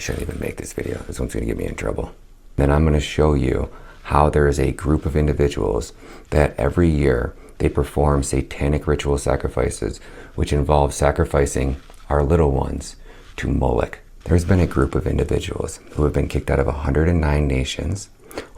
shouldn't even make this video. This one's gonna get me in trouble. Then I'm gonna show you how there is a group of individuals that every year they perform satanic ritual sacrifices, which involve sacrificing our little ones to Moloch. There's been a group of individuals who have been kicked out of 109 nations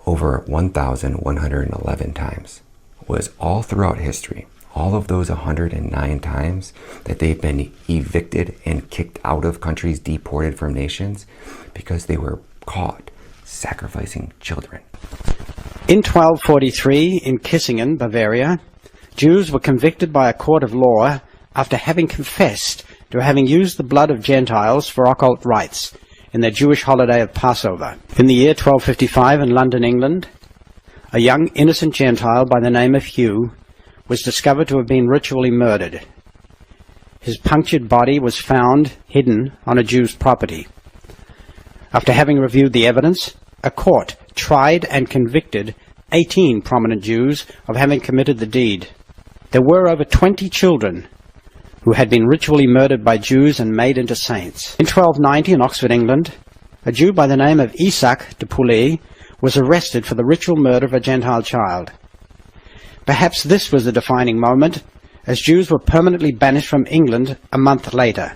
over 1,111 times. It was all throughout history, all of those 109 times that they've been evicted and kicked out of countries, deported from nations, because they were caught sacrificing children. In 1243, in Kissingen, Bavaria, Jews were convicted by a court of law after having confessed to having used the blood of Gentiles for occult rites in their Jewish holiday of Passover. In the year 1255 in London, England, a young innocent Gentile by the name of Hugh was discovered to have been ritually murdered. His punctured body was found hidden on a Jew's property. After having reviewed the evidence, a court tried and convicted 18 prominent Jews of having committed the deed. There were over 20 children who had been ritually murdered by Jews and made into saints. In 1290 in Oxford, England, a Jew by the name of Isaac de Poulet was arrested for the ritual murder of a Gentile child. Perhaps this was the defining moment, as Jews were permanently banished from England a month later.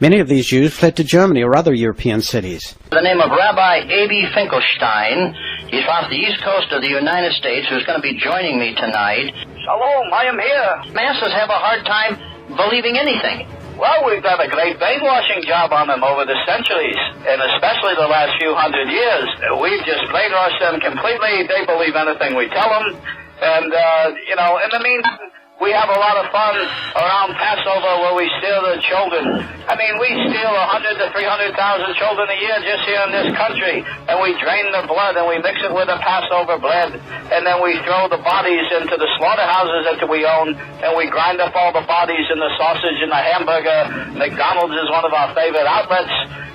Many of these Jews fled to Germany or other European cities. The name of Rabbi A.B. Finkelstein. He's off the east coast of the United States, who's going to be joining me tonight. Shalom, I am here. Masses have a hard time believing anything. Well, we've done a great brainwashing job on them over the centuries, and especially the last few hundred years. We've just brainwashed them completely. They believe anything we tell them. And, in the meantime, we have a lot of fun around Passover where we steal the children. I mean, we steal 100 to 300,000 children a year just here in this country, and we drain the blood and we mix it with the Passover blood, and then we throw the bodies into the slaughterhouses that we own, and we grind up all the bodies in the sausage and the hamburger. McDonald's is one of our favorite outlets,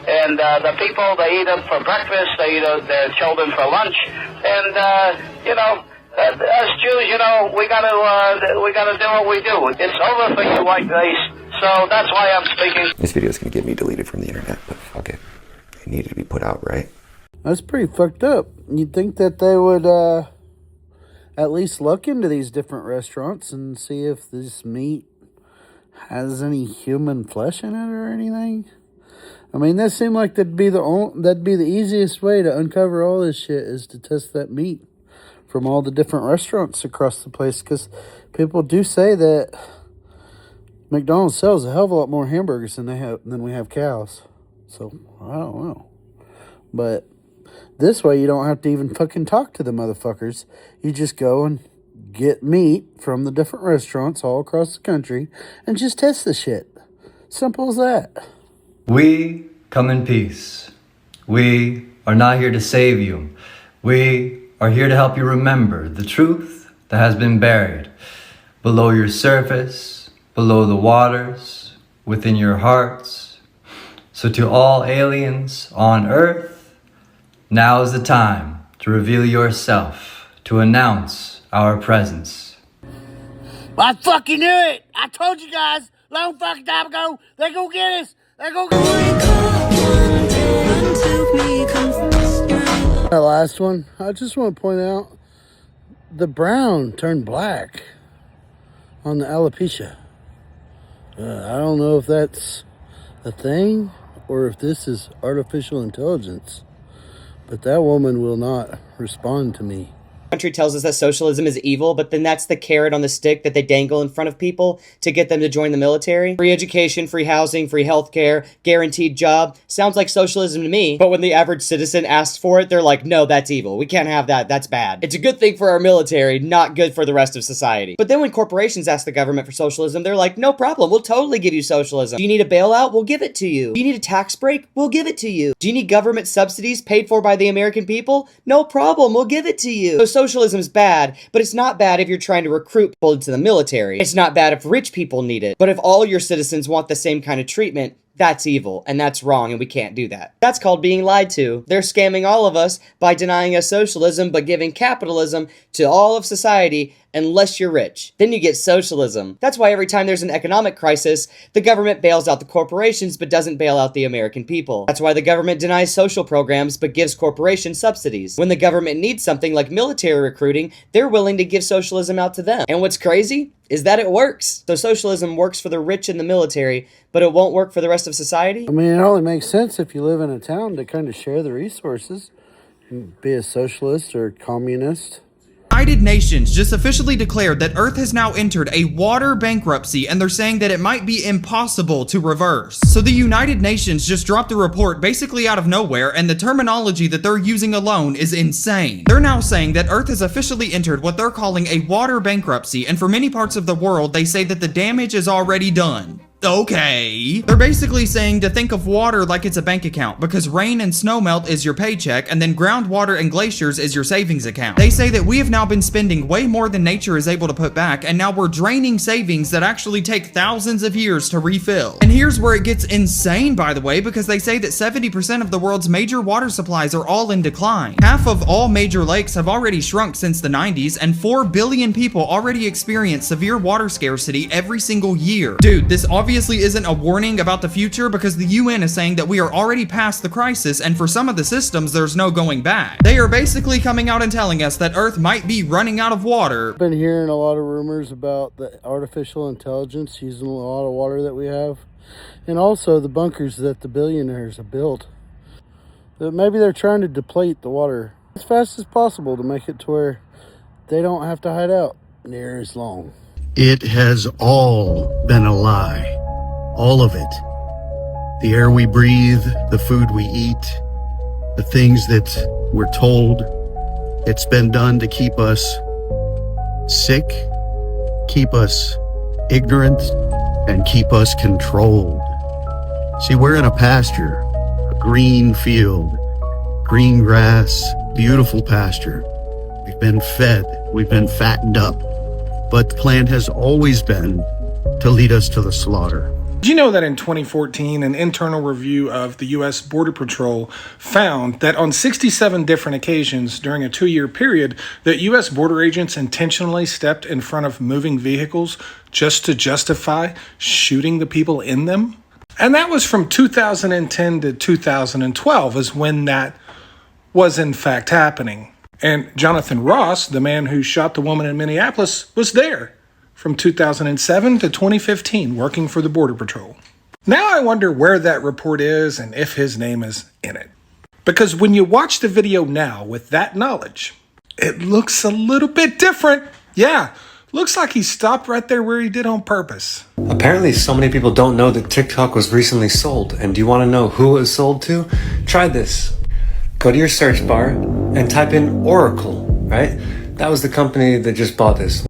and the people, they eat them for breakfast, they eat their children for lunch, and, as Jews, we gotta do what we do. It's over for you white race, so that's why I'm speaking. This video is gonna get me deleted from the internet, but fuck it. It needed to be put out, right? That's pretty fucked up. You'd think that they would at least look into these different restaurants and see if this meat has any human flesh in it or anything. I mean, that seemed like that'd be the easiest way to uncover all this shit, is to test that meat from all the different restaurants across the place, because people do say that McDonald's sells a hell of a lot more hamburgers than we have cows. So I don't know, but this way you don't have to even fucking talk to the motherfuckers. You just go and get meat from the different restaurants all across the country and just test the shit. Simple as that. We come in peace. We are not here to save you. We are here to help you remember the truth that has been buried below your surface, below the waters, within your hearts. So to all aliens on earth, now is the time to reveal yourself, to announce our presence. I fucking knew it! I told you guys long fucking time ago, they gonna get us! They gonna get us! That last one, I just want to point out the brown turned black on the alopecia. I don't know if that's a thing or if this is artificial intelligence, but that woman will not respond to me. Country tells us that socialism is evil, but then that's the carrot on the stick that they dangle in front of people to get them to join the military. Free education, free housing, free healthcare, guaranteed job. Sounds like socialism to me, but when the average citizen asks for it, they're like, no, that's evil. We can't have that. That's bad. It's a good thing for our military, not good for the rest of society. But then when corporations ask the government for socialism, they're like, no problem. We'll totally give you socialism. Do you need a bailout? We'll give it to you. Do you need a tax break? We'll give it to you. Do you need government subsidies paid for by the American people? No problem. We'll give it to you. So socialism's bad, but it's not bad if you're trying to recruit people into the military. It's not bad if rich people need it. But if all your citizens want the same kind of treatment, That's evil, and that's wrong, and we can't do that. That's called being lied to. They're scamming all of us by denying us socialism, but giving capitalism to all of society unless you're rich. Then you get socialism. That's why every time there's an economic crisis, the government bails out the corporations but doesn't bail out the American people. That's why the government denies social programs but gives corporations subsidies. When the government needs something like military recruiting, they're willing to give socialism out to them. And what's crazy is that it works. So socialism works for the rich and the military, but it won't work for the rest of society? I mean, it only makes sense if you live in a town to kind of share the resources. Be a socialist or a communist. United Nations just officially declared that Earth has now entered a water bankruptcy, and they're saying that it might be impossible to reverse. So the United Nations just dropped a report basically out of nowhere, and the terminology that they're using alone is insane. They're now saying that Earth has officially entered what they're calling a water bankruptcy, and for many parts of the world, they say that the damage is already done. Okay. They're basically saying to think of water like it's a bank account, because rain and snowmelt is your paycheck, and then groundwater and glaciers is your savings account. They say that we have now been spending way more than nature is able to put back, and now we're draining savings that actually take thousands of years to refill. And here's where it gets insane, by the way, because they say that 70% of the world's major water supplies are all in decline. Half of all major lakes have already shrunk since the 90s, and 4 billion people already experience severe water scarcity every single year. Dude, this obviously isn't a warning about the future, because the UN is saying that we are already past the crisis, and for some of the systems there's no going back. They are basically coming out and telling us that Earth might be running out of water. I've been hearing a lot of rumors about the artificial intelligence using a lot of water that we have, and also the bunkers that the billionaires have built. That maybe they're trying to deplete the water as fast as possible to make it to where they don't have to hide out near as long. It has all been a lie. All of it. The air we breathe, the food we eat, the things that we're told. It's been done to keep us sick, keep us ignorant, and keep us controlled. See, we're in a pasture, a green field, green grass, beautiful pasture. We've been fed, we've been fattened up, but the plan has always been to lead us to the slaughter. Did you know that in 2014, an internal review of the U.S. Border Patrol found that on 67 different occasions during a 2-year period, that U.S. border agents intentionally stepped in front of moving vehicles just to justify shooting the people in them? And that was from 2010 to 2012 is when that was in fact happening. And Jonathan Ross, the man who shot the woman in Minneapolis, was there from 2007 to 2015 working for the Border Patrol. Now I wonder where that report is and if his name is in it. Because when you watch the video now with that knowledge, it looks a little bit different. Yeah, looks like he stopped right there where he did on purpose. Apparently so many people don't know that TikTok was recently sold. And do you want to know who it was sold to? Try this. Go to your search bar and type in Oracle, right? That was the company that just bought this.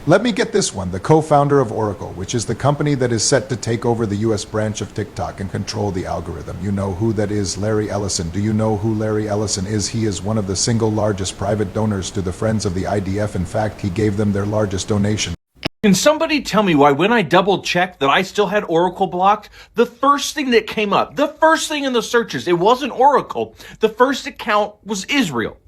Let me get this one, the co-founder of Oracle, which is the company that is set to take over the US branch of TikTok and control the algorithm. You know who that is, Larry Ellison. Do you know who Larry Ellison is? He is one of the single largest private donors to the Friends of the IDF. In fact, he gave them their largest donation. Can somebody tell me why when I double checked that I still had Oracle blocked, the first thing that came up, the first thing in the searches, it wasn't Oracle. The first account was Israel.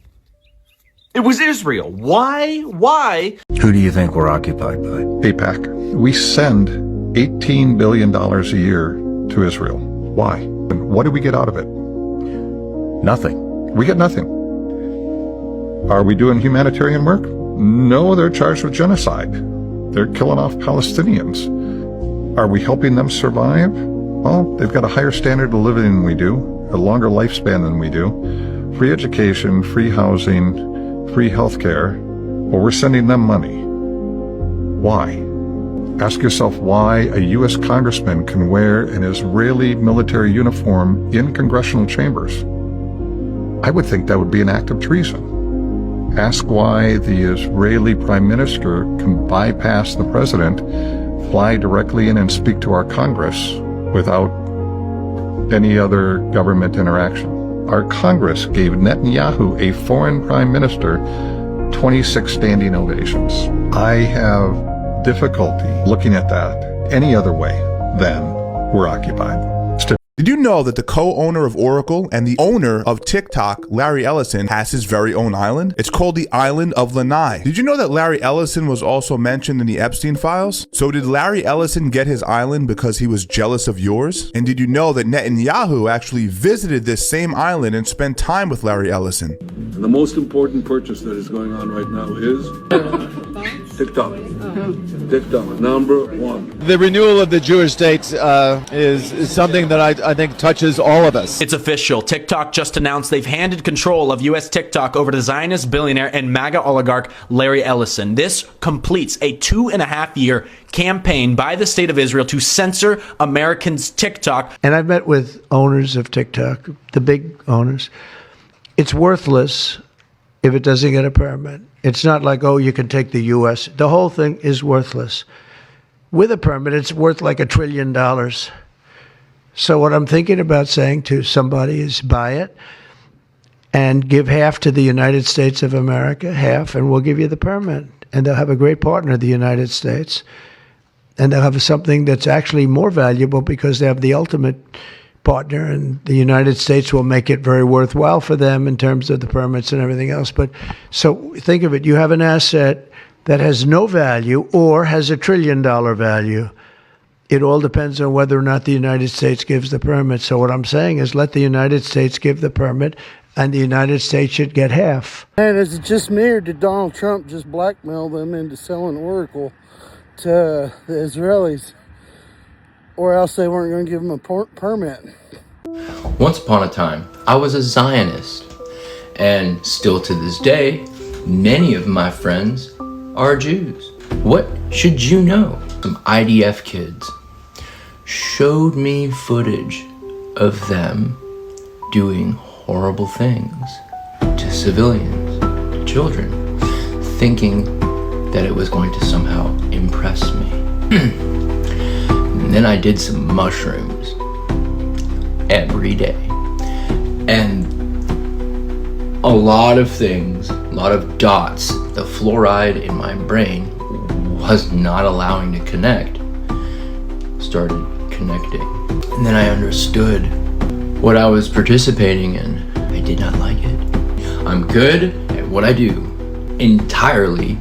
It was Israel. Why? Why? Who do you think we're occupied by? AIPAC. We send $18 billion a year to Israel. Why? And what do we get out of it? Nothing. We get nothing. Are we doing humanitarian work? No, they're charged with genocide. They're killing off Palestinians. Are we helping them survive? Well, they've got a higher standard of living than we do, a longer lifespan than we do, free education, free housing, free healthcare. Well, we're sending them money. Why? Ask yourself why a U.S. congressman can wear an Israeli military uniform in congressional chambers. I would think that would be an act of treason. Ask why the Israeli prime minister can bypass the president, fly directly in and speak to our Congress without any other government interaction. Our Congress gave Netanyahu, a foreign prime minister, 26 standing ovations. I have difficulty looking at that any other way, then we're occupied. Did you know that the co-owner of Oracle and the owner of TikTok, Larry Ellison, has his very own island? It's called the Island of Lanai. Did you know that Larry Ellison was also mentioned in the Epstein files? So did Larry Ellison get his island because he was jealous of yours? And did you know that Netanyahu actually visited this same island and spent time with Larry Ellison? And the most important purchase that is going on right now is TikTok. TikTok, number one. The renewal of the Jewish state is something that I think touches all of us. It's official. TikTok just announced they've handed control of U.S. TikTok over to Zionist billionaire and MAGA oligarch Larry Ellison. This completes a 2.5-year campaign by the state of Israel to censor Americans' TikTok. And I've met with owners of TikTok, the big owners. It's worthless if it doesn't get a permit. It's not like, oh, you can take the U.S. The whole thing is worthless. With a permit, it's worth like $1 trillion. So what I'm thinking about saying to somebody is buy it and give half to the United States of America, half, and we'll give you the permit. And they'll have a great partner, the United States. And they'll have something that's actually more valuable because they have the ultimate partner, and the United States will make it very worthwhile for them in terms of the permits and everything else. But so think of it, you have an asset that has no value or has $1 trillion value. It all depends on whether or not the United States gives the permit. So what I'm saying is let the United States give the permit, and the United States should get half. And is it just me, or did Donald Trump just blackmail them into selling Oracle to the Israelis? Or else they weren't going to give them a permit. Once upon a time, I was a Zionist. And still to this day, many of my friends are Jews. What should you know? Some IDF kids showed me footage of them doing horrible things to civilians, to children, thinking that it was going to somehow impress me. And then I did some mushrooms every day. And a lot of things, a lot of dots, the fluoride in my brain was not allowing to connect, started connecting. And then I understood what I was participating in. I did not like it. I'm good at what I do entirely.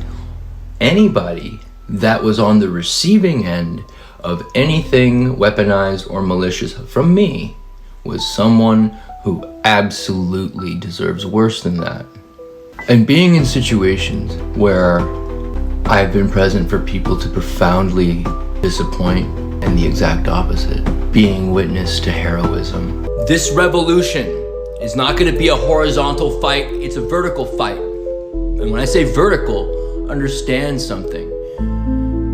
Anybody that was on the receiving end of anything weaponized or malicious from me was someone who absolutely deserves worse than that. And being in situations where I've been present for people to profoundly disappoint and the exact opposite, being witness to heroism. This revolution is not going to be a horizontal fight, it's a vertical fight. And when I say vertical, understand something.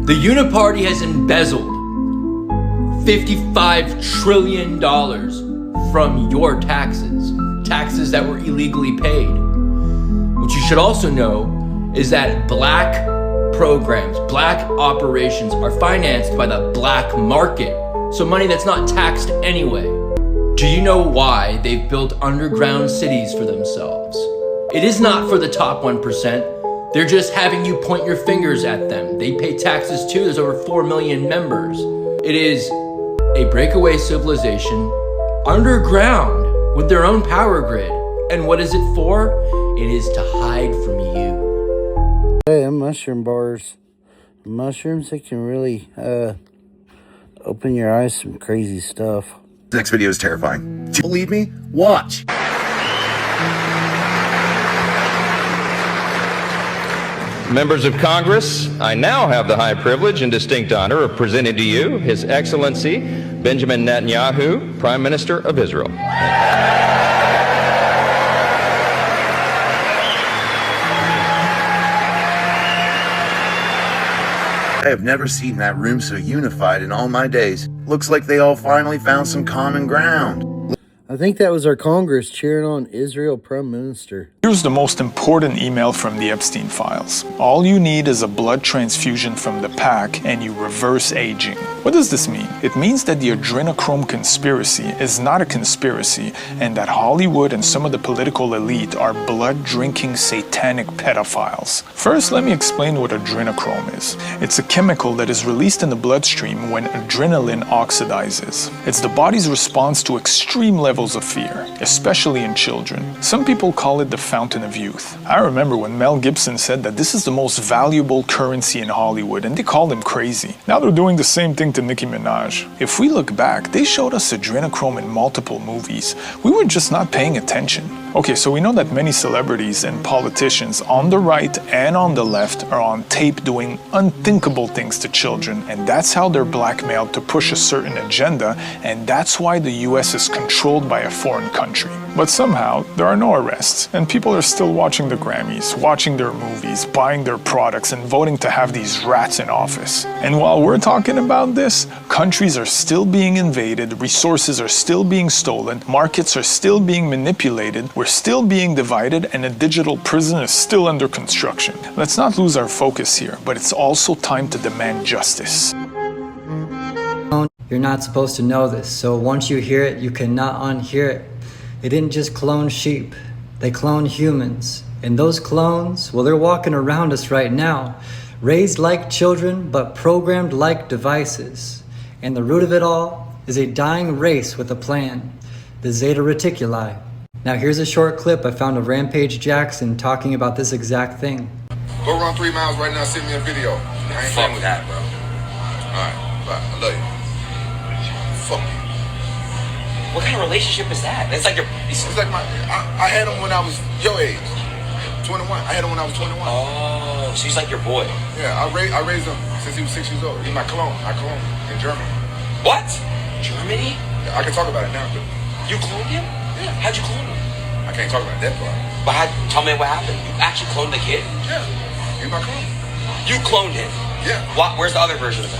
The Uniparty has embezzled $55 trillion from your taxes that were illegally paid. What you should also know is that black programs, black operations are financed by the black market, so money that's not taxed anyway. Do you know why they've built underground cities for themselves? It is not for the top 1%. They're just having you point your fingers at them. They pay taxes too. There's over 4 million members. It is a breakaway civilization underground with their own power grid. And what is it for? It is to hide from you. Hey, them mushroom bars. Mushrooms, they can really open your eyes to some crazy stuff. The next video is terrifying. Do you believe me? Watch. Members of Congress, I now have the high privilege and distinct honor of presenting to you His Excellency Benjamin Netanyahu, Prime Minister of Israel. I have never seen that room so unified in all my days. Looks like they all finally found some common ground. I think that was our Congress cheering on Israel Prime Minister. Here's the most important email from the Epstein files. All you need is a blood transfusion from the pack and you reverse aging. What does this mean? It means that the adrenochrome conspiracy is not a conspiracy and that Hollywood and some of the political elite are blood-drinking satanic pedophiles. First, let me explain what adrenochrome is. It's a chemical that is released in the bloodstream when adrenaline oxidizes. It's the body's response to extreme levels of fear, especially in children. Some people call it the fountain of youth. I remember when Mel Gibson said that this is the most valuable currency in Hollywood, and they called him crazy. Now they're doing the same thing to Nicki Minaj. If we look back, they showed us adrenochrome in multiple movies. We were just not paying attention. Okay, so we know that many celebrities and politicians on the right and on the left are on tape doing unthinkable things to children, and that's how they're blackmailed to push a certain agenda, and that's why the US is controlled by a foreign country. But somehow, there are no arrests, and people are still watching the Grammys, watching their movies, buying their products, and voting to have these rats in office. And while we're talking about this, countries are still being invaded, resources are still being stolen, markets are still being manipulated, we're still being divided, and a digital prison is still under construction. Let's not lose our focus here, but it's also time to demand justice. You're not supposed to know this, so once you hear it, you cannot unhear it. They didn't just clone sheep, they cloned humans. And those clones, well, they're walking around us right now, raised like children, but programmed like devices. And the root of it all is a dying race with a plan, the Zeta Reticuli. Now here's a short clip I found of Rampage Jackson talking about this exact thing. Go run 3 miles right now, send me a video. I ain't fuck with that, bro. Alright, bye. I love you. Fuck you. What kind of relationship is that? It's like it's like I had him when I was your age. 21. I had him when I was 21. Oh, so he's like your boy. Yeah, I raised him since he was 6 years old. He's my clone. I cloned him in Germany. What? Germany? Yeah, I can talk about it now, too. You cloned him? Yeah. How'd you clone him? I can't talk about that part. But tell me what happened. You actually cloned the kid? Yeah. He's my clone. You cloned him? Yeah. Where's the other version of him?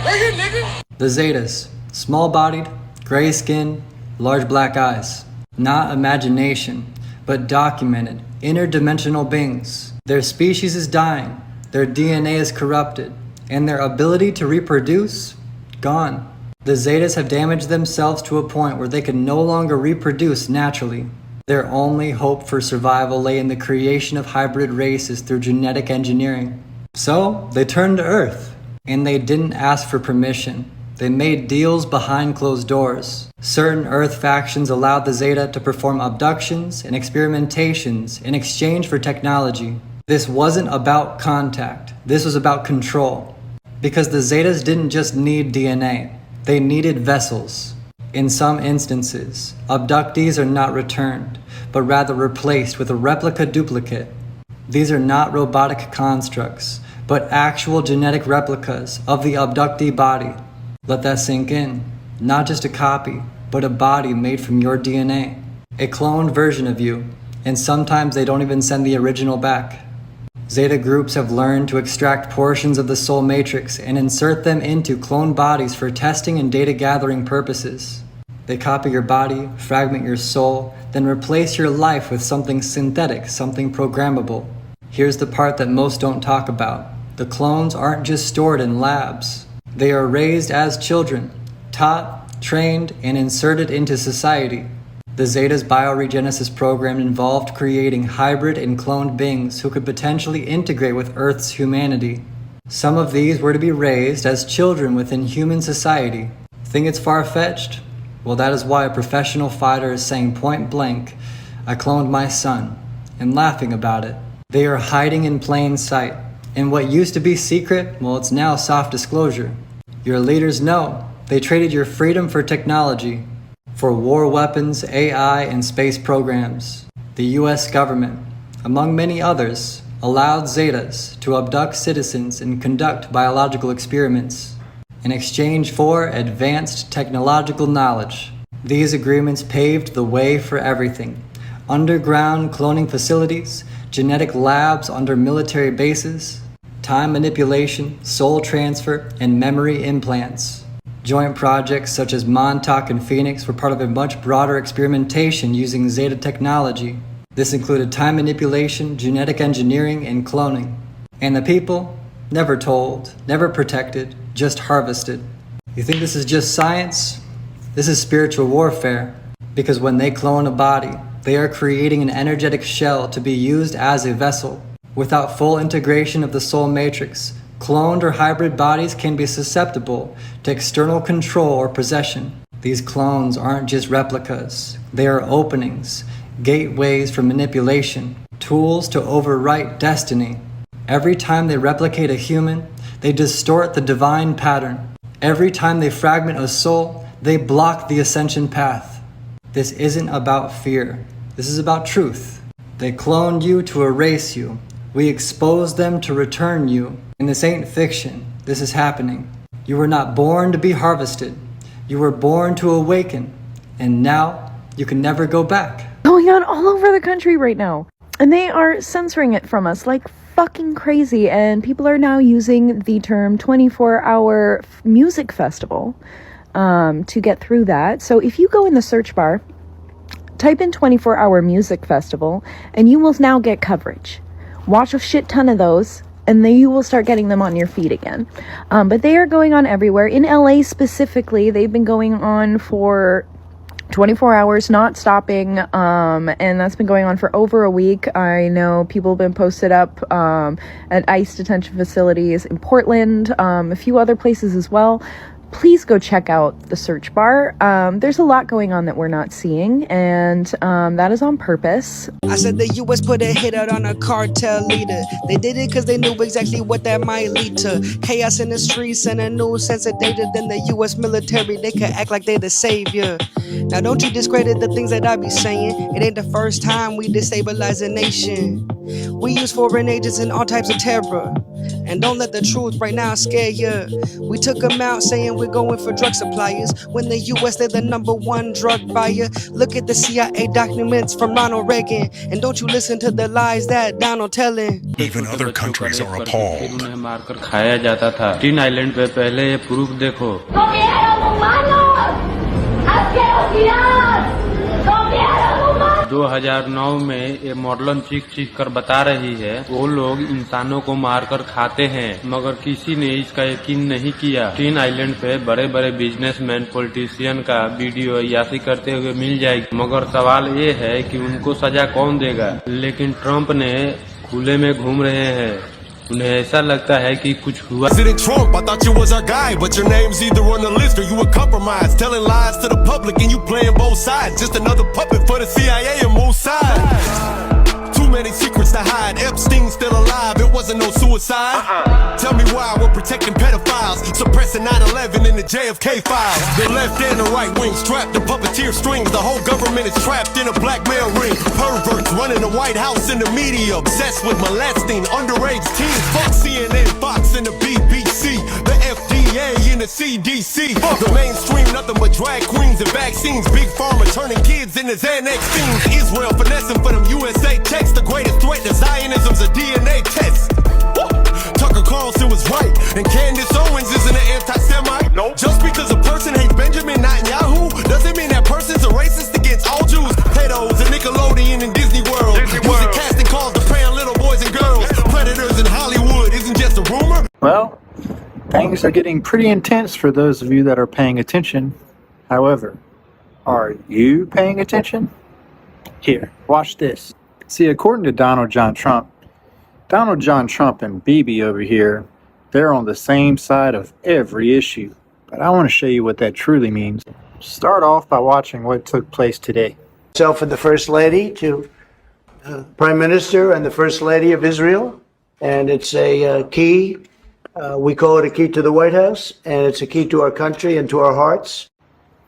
Right here, nigga. The Zetas, small-bodied, gray skin, large black eyes. Not imagination, but documented, interdimensional beings. Their species is dying, their DNA is corrupted, and their ability to reproduce, gone. The Zetas have damaged themselves to a point where they can no longer reproduce naturally. Their only hope for survival lay in the creation of hybrid races through genetic engineering. So, they turned to Earth, and they didn't ask for permission. They made deals behind closed doors. Certain Earth factions allowed the Zeta to perform abductions and experimentations in exchange for technology. This wasn't about contact. This was about control. Because the Zetas didn't just need DNA. They needed vessels. In some instances, abductees are not returned, but rather replaced with a replica duplicate. These are not robotic constructs, but actual genetic replicas of the abductee body. Let that sink in. Not just a copy, but a body made from your DNA. A cloned version of you, and sometimes they don't even send the original back. Zeta groups have learned to extract portions of the soul matrix and insert them into cloned bodies for testing and data gathering purposes. They copy your body, fragment your soul, then replace your life with something synthetic, something programmable. Here's the part that most don't talk about. The clones aren't just stored in labs. They are raised as children, taught, trained, and inserted into society. The Zeta's bioregenesis program involved creating hybrid and cloned beings who could potentially integrate with Earth's humanity. Some of these were to be raised as children within human society. Think it's far-fetched? Well, that is why a professional fighter is saying point blank, "I cloned my son," and laughing about it. They are hiding in plain sight. And what used to be secret, well, it's now soft disclosure. Your leaders know. They traded your freedom for technology, for war weapons, AI, and space programs. The US government, among many others, allowed Zetas to abduct citizens and conduct biological experiments in exchange for advanced technological knowledge. These agreements paved the way for everything. Underground cloning facilities, genetic labs under military bases, time manipulation, soul transfer, and memory implants. Joint projects such as Montauk and Phoenix were part of a much broader experimentation using Zeta technology. This included time manipulation, genetic engineering, and cloning. And the people, never told, never protected, just harvested. You think this is just science? This is spiritual warfare. Because when they clone a body, they are creating an energetic shell to be used as a vessel. Without full integration of the soul matrix, cloned or hybrid bodies can be susceptible to external control or possession. These clones aren't just replicas. They are openings, gateways for manipulation, tools to overwrite destiny. Every time they replicate a human, they distort the divine pattern. Every time they fragment a soul, they block the ascension path. This isn't about fear. This is about truth. They cloned you to erase you. We exposed them to return you. And this ain't fiction. This is happening. You were not born to be harvested. You were born to awaken. And now you can never go back. Going on all over the country right now. And they are censoring it from us like fucking crazy. And people are now using the term 24-hour music festival to get through that. So if you go in the search bar, type in 24-hour music festival, and you will now get coverage. Watch a shit ton of those, and then you will start getting them on your feed again. But they are going on everywhere. In LA specifically, they've been going on for 24 hours, not stopping, and that's been going on for over a week. I know people have been posted up at ICE detention facilities in Portland, a few other places as well. Please go check out the search bar. There's a lot going on that we're not seeing, and that is on purpose. I said the U.S. put a hit out on a cartel leader. They did it because they knew exactly what that might lead to. Chaos in the streets and a new sense of data. Then the U.S. military, they could act like they the savior. Now don't you discredit the things that I be saying. It ain't the first time we destabilize a nation. We use foreign agents in all types of terror. And don't let the truth right now scare you. We took them out saying we're going for drug suppliers, when the US, they're the #1 drug buyer. Look at the CIA documents from Ronald Reagan, and don't you listen to the lies that Donald telling. Even other countries are appalled. खाया जाता था। तीन island पे पहले ये proof देखो। 2009 में ये मॉडलन चीख कर बता रही है वो लोग इंसानों को मारकर खाते हैं, मगर किसी ने इसका यकीन नहीं किया। तीन आइलैंड पे बड़े बड़े बिजनेसमैन पॉलिटिशियन का वीडियो अय्याशी करते हुए मिल जाएगी, मगर सवाल ये है कि उनको सजा कौन देगा। लेकिन ट्रम्प ने खुले में घूम रहे हैं, उन्हें ऐसा लगता है कि कुछ हुआ। President Trump, I thought you was our guy, but your name's either on the list or you a compromise, telling lies to the public and you playing both sides. Just another puppet for the CIA and Mossad. Too many secrets to hide. Epstein's still alive. It wasn't no suicide. Tell me why we're protecting pedophiles, suppressing 9/11 in the JFK files. The left and the right wing strapped to puppeteer strings. The whole government is trapped in a blackmail ring. Perverts running the White House and the media, obsessed with molesting underage teens. Fuck CNN, Fox, and the BBC, the FDA and the CDC. The mainstream, nothing but drag queens and vaccines. Big pharma turning kids into Xanax fiends. Israel finessing for them USA checks. The greatest threat to Zionism's a DNA test. Tucker Carlson was right, and Candace Owens isn't an anti-Semite. Nope. Just because a person hates Benjamin Netanyahu doesn't mean that person's a racist against all Jews. Pedos and Nickelodeon and Disney World. Using casting calls to preying little boys and girls. Predators in Hollywood isn't just a rumor. Well, things are getting pretty intense for those of you that are paying attention. However, are you paying attention? Here, watch this. See, according to Donald John Trump and Bibi over here, they're on the same side of every issue. But I want to show you what that truly means. Start off by watching what took place today. Myself and the First Lady to Prime Minister and the First Lady of Israel. And it's a key. We call it a key to the White House, and it's a key to our country and to our hearts.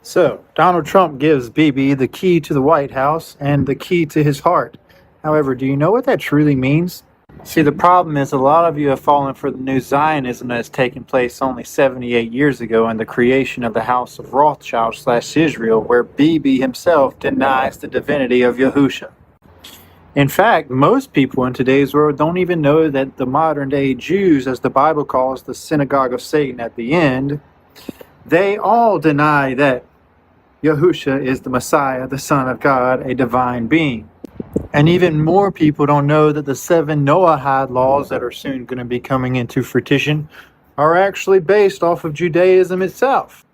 So, Donald Trump gives Bibi the key to the White House and the key to his heart. However, do you know what that truly means? See, the problem is a lot of you have fallen for the new Zionism that has taken place only 78 years ago in the creation of the House of Rothschild/Israel, where Bibi himself denies the divinity of Yahusha. In fact, most people in today's world don't even know that the modern-day Jews, as the Bible calls the synagogue of Satan at the end, they all deny that Yahusha is the Messiah, the Son of God, a divine being. And even more people don't know that the 7 Noahide laws that are soon going to be coming into fruition are actually based off of Judaism itself.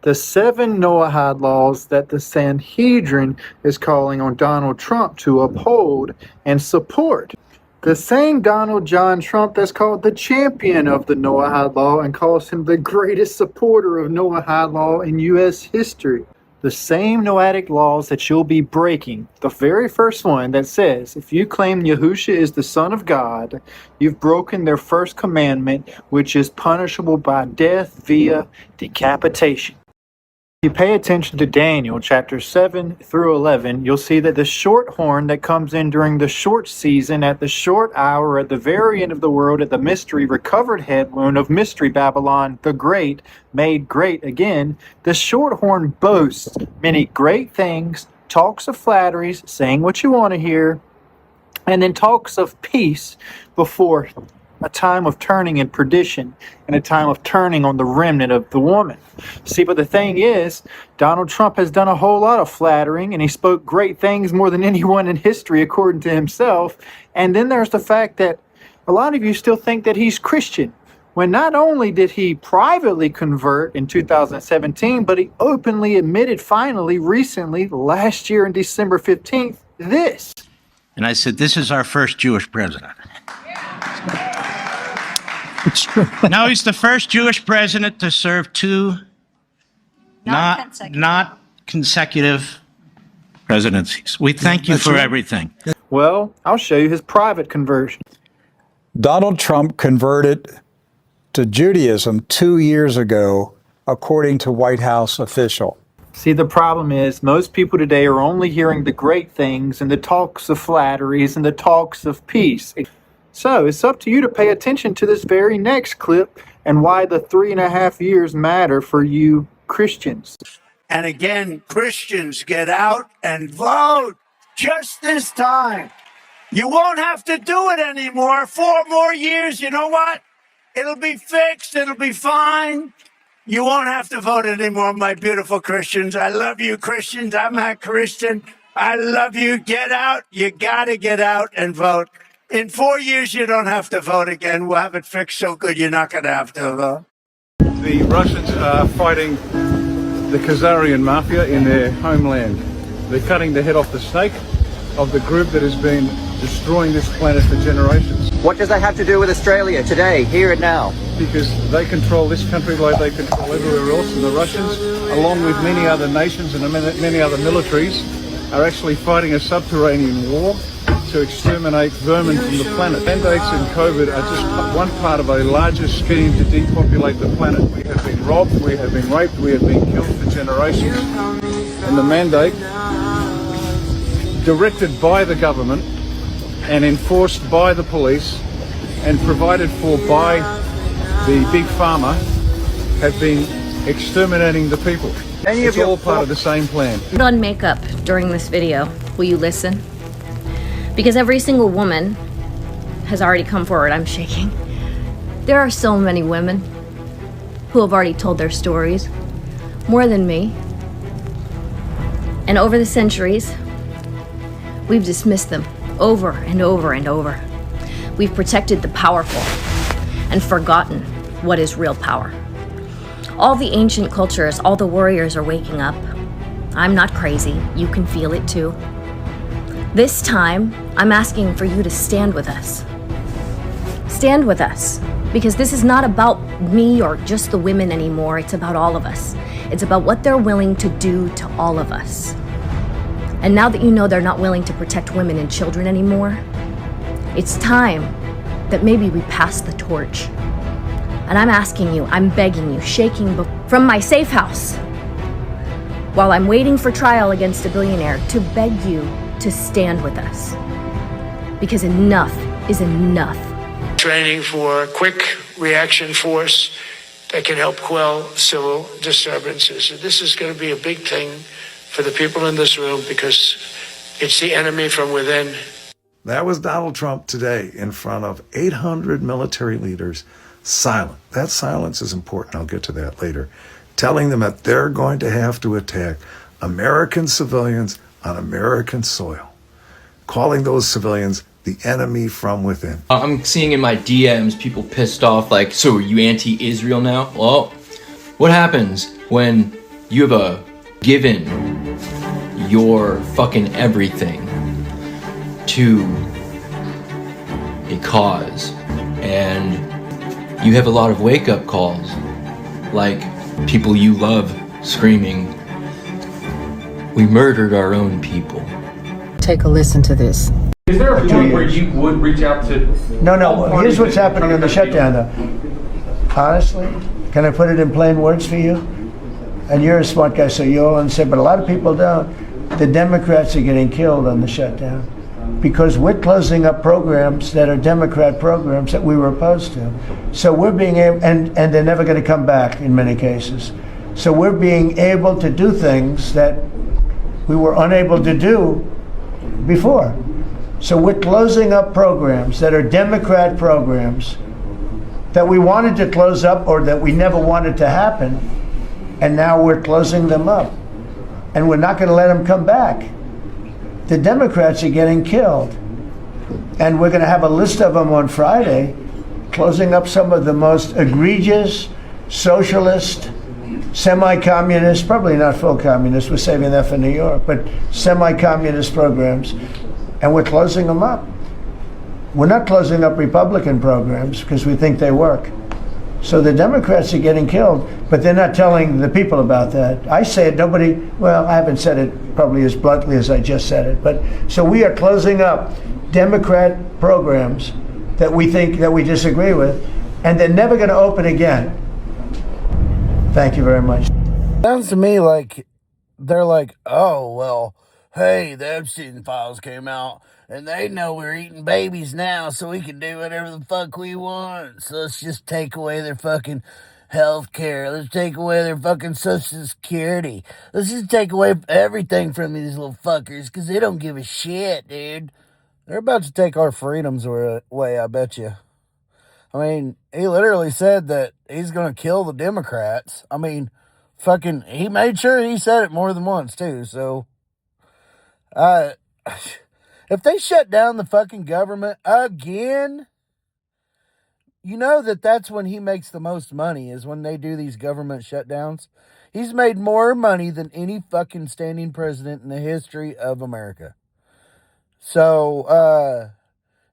The 7 Noahide laws that the Sanhedrin is calling on Donald Trump to uphold and support. The same Donald John Trump that's called the champion of the Noahide law and calls him the greatest supporter of Noahide law in U.S. history. The same Noahic laws that you'll be breaking. The very first one that says, if you claim Yahusha is the Son of God, you've broken their first commandment, which is punishable by death via decapitation. If you pay attention to Daniel chapter 7 through 11, you'll see that the short horn that comes in during the short season at the short hour at the very end of the world at the mystery recovered head wound of Mystery Babylon the Great, made great again, the short horn boasts many great things, talks of flatteries, saying what you want to hear, and then talks of peace before a time of turning and perdition and a time of turning on the remnant of the woman. See, but the thing is, Donald Trump has done a whole lot of flattering, and he spoke great things more than anyone in history, according to himself. And then there's the fact that a lot of you still think that he's Christian, when not only did he privately convert in 2017, but he openly admitted finally, recently, last year on December 15th, this. And I said, this is our first Jewish president. It's true. Now he's the first Jewish president to serve 2 not consecutive presidencies. We thank you for everything. Well, I'll show you his private conversion. Donald Trump converted to Judaism 2 years ago, according to White House official. See, the problem is most people today are only hearing the great things and the talks of flatteries and the talks of peace. So it's up to you to pay attention to this very next clip and why the 3.5 years matter for you Christians. And again, Christians, get out and vote just this time. You won't have to do it anymore. 4 more years, you know what? It'll be fixed. It'll be fine. You won't have to vote anymore, my beautiful Christians. I love you, Christians. I'm a Christian. I love you. Get out. You got to get out and vote. In 4 years, you don't have to vote again. We'll have it fixed so good you're not going to have to vote. The Russians are fighting the Khazarian mafia in their homeland. They're cutting the head off the snake of the group that has been destroying this planet for generations. What does that have to do with Australia today, here and now? Because they control this country like they control everywhere else, and the Russians, along with many other nations and many other militaries, are actually fighting a subterranean war to exterminate vermin from the planet. Mandates and COVID are just one part of a larger scheme to depopulate the planet. We have been robbed, we have been raped, we have been killed for generations. And the mandate, directed by the government and enforced by the police and provided for by the big pharma, have been exterminating the people. It's all part of the same plan. Put on makeup during this video. Will you listen? Because every single woman has already come forward. I'm shaking. There are so many women who have already told their stories, more than me. And over the centuries, we've dismissed them over and over and over. We've protected the powerful and forgotten what is real power. All the ancient cultures, all the warriors are waking up. I'm not crazy. You can feel it too. This time, I'm asking for you to stand with us. Stand with us, because this is not about me or just the women anymore. It's about all of us. It's about what they're willing to do to all of us. And now that you know they're not willing to protect women and children anymore, it's time that maybe we pass the torch. And I'm asking you, I'm begging you, shaking from my safe house, while I'm waiting for trial against a billionaire, to beg you to stand with us. Because enough is enough. Training for a quick reaction force that can help quell civil disturbances. And this is going to be a big thing for the people in this room because it's the enemy from within. That was Donald Trump today in front of 800 military leaders, silent. That silence is important. I'll get to that later. Telling them that they're going to have to attack American civilians on American soil. calling those civilians the enemy from within. I'm seeing in my DMs people pissed off like, so are you anti-Israel now? Well, what happens when you have given your fucking everything to a cause and you have a lot of wake-up calls like people you love screaming, we murdered our own people. Take a listen to this. Is there a point where you would reach out to... No, here's what's happening in the shutdown, though. Honestly, can I put it in plain words for you? And you're a smart guy, so you'll understand, but a lot of people don't. The Democrats are getting killed on the shutdown because we're closing up programs that are Democrat programs that we were opposed to. So we're being able, and they're never going to come back in many cases. So we're being able to do things that we were unable to do before. So we're closing up programs that are Democrat programs that we wanted to close up or that we never wanted to happen, and now we're closing them up. And we're not going to let them come back. The Democrats are getting killed. And we're going to have a list of them on Friday, closing up some of the most egregious, socialist, semi-communist, probably not full communist, we're saving that for New York, but semi-communist programs. And we're closing them up. We're not closing up Republican programs because we think they work. So the Democrats are getting killed, but they're not telling the people about that. I say it, nobody, well, I haven't said it probably as bluntly as I just said it, but so we are closing up Democrat programs that we think, that we disagree with, and they're never going to open again. Thank you very much. Sounds to me like they're like, oh, well, hey, the Epstein files came out, and they know we're eating babies now, so we can do whatever the fuck we want. So let's just take away their fucking health care. Let's take away their fucking Social Security. Let's just take away everything from these little fuckers, because they don't give a shit, dude. They're about to take our freedoms away, I bet you. I mean, he literally said that he's going to kill the Democrats. I mean, fucking, he made sure he said it more than once, too, so... if they shut down the fucking government again, you know that's when he makes the most money, is when they do these government shutdowns. He's made more money than any fucking standing president in the history of America. So,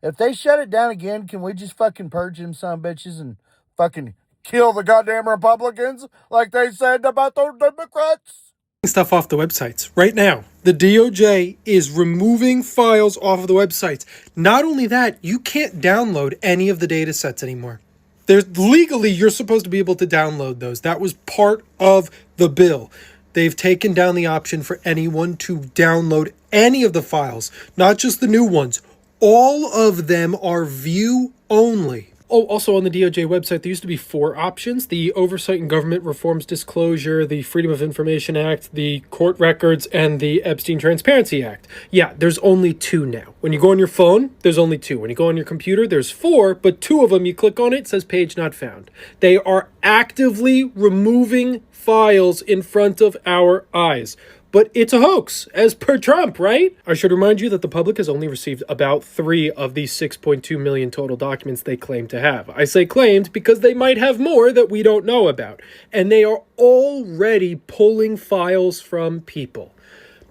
if they shut it down again, can we just fucking purge them son of bitches and fucking kill the goddamn Republicans like they said about the Democrats? Stuff off the websites right now. The DOJ is removing files off of the websites. Not only that, you can't download any of the data sets anymore. Legally, you're supposed to be able to download those. That was part of the bill. They've taken down the option for anyone to download any of the files, not just the new ones. All of them are view only. Oh, also on the DOJ website, there used to be 4 options: the Oversight and Government Reforms Disclosure, the Freedom of Information Act, the Court Records, and the Epstein Transparency Act. Yeah, there's only 2 now. When you go on your phone, there's only 2. When you go on your computer, there's 4, but 2 of them, you click on it, it says page not found. They are actively removing files in front of our eyes. But it's a hoax, as per Trump, right? I should remind you that the public has only received about 3 of the 6.2 million total documents they claim to have. I say claimed because they might have more that we don't know about. And they are already pulling files from people.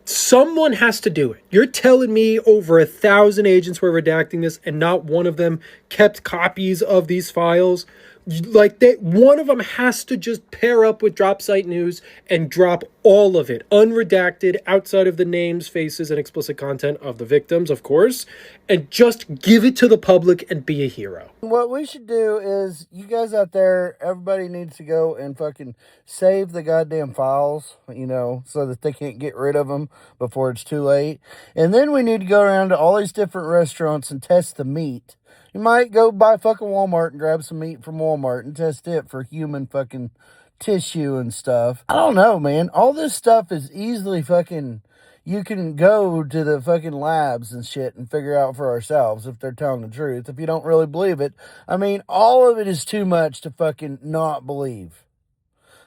Someone has to do it. You're telling me over 1,000 agents were redacting this and not one of them kept copies of these files? Like, one of them has to just pair up with Drop Site News and drop all of it, unredacted, outside of the names, faces, and explicit content of the victims, of course, and just give it to the public and be a hero. What we should do is, you guys out there, everybody needs to go and fucking save the goddamn files, you know, so that they can't get rid of them before it's too late. And then we need to go around to all these different restaurants and test the meat. You might go by fucking Walmart and grab some meat from Walmart and test it for human fucking tissue and stuff. I don't know, man. All this stuff is easily fucking... You can go to the fucking labs and shit and figure out for ourselves if they're telling the truth. If you don't really believe it, I mean, all of it is too much to fucking not believe.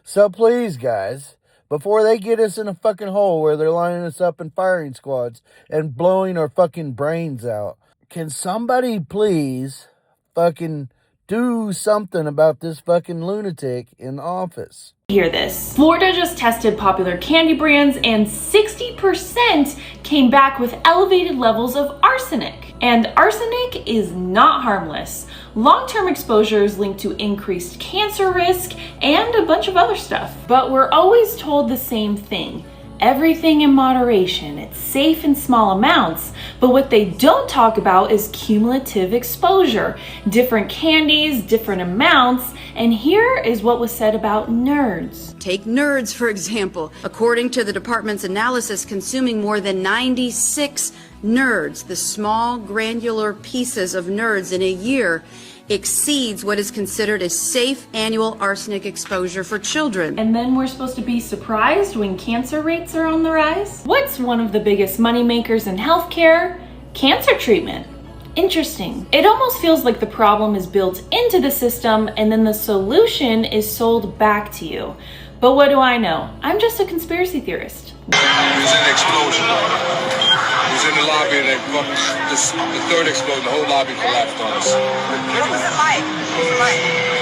So please, guys, before they get us in a fucking hole where they're lining us up in firing squads and blowing our fucking brains out. Can somebody please fucking do something about this fucking lunatic in office? Hear this. Florida just tested popular candy brands and 60% came back with elevated levels of arsenic. And arsenic is not harmless. Long-term exposure is linked to increased cancer risk and a bunch of other stuff. But we're always told the same thing. Everything in moderation. It's safe in small amounts, but what they don't talk about is cumulative exposure. Different candies, different amounts, and here is what was said about nerds. Take nerds, for example. According to the department's analysis, consuming more than 96 nerds, the small granular pieces of nerds in a year, exceeds what is considered a safe annual arsenic exposure for children. And then we're supposed to be surprised when cancer rates are on the rise? What's one of the biggest moneymakers in healthcare? Cancer treatment. Interesting. It almost feels like the problem is built into the system and then the solution is sold back to you. But what do I know? I'm just a conspiracy theorist. It was an explosion. It was in the lobby and the third explosion, the whole lobby collapsed on us. What was it like?